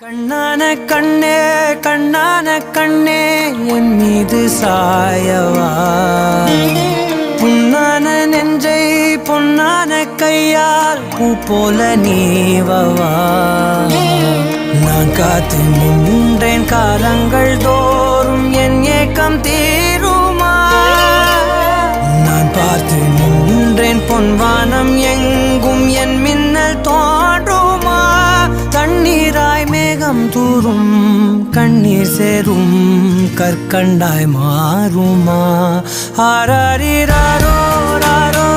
கண்ணான கண்ணே கண்ணான கண்ணே என் மீது சாயவா, புண்ணான நெஞ்சை பொன்னான கையால் பூ போல நீவவா. நான் காத்து நின்றேன் காலங்கள் தோறும் என் ஏக்கம் தீருமா. நான் பார்த்து நின்றேன் பொன்வானம் எங்கும் என் மின்னல் தோன்றுமா. தண்ணீராய் மேகம் தூரும் கண்ணீர் சேரும் கற்கண்டாய் மாறுமா. ஆராரிராரோ ராரோ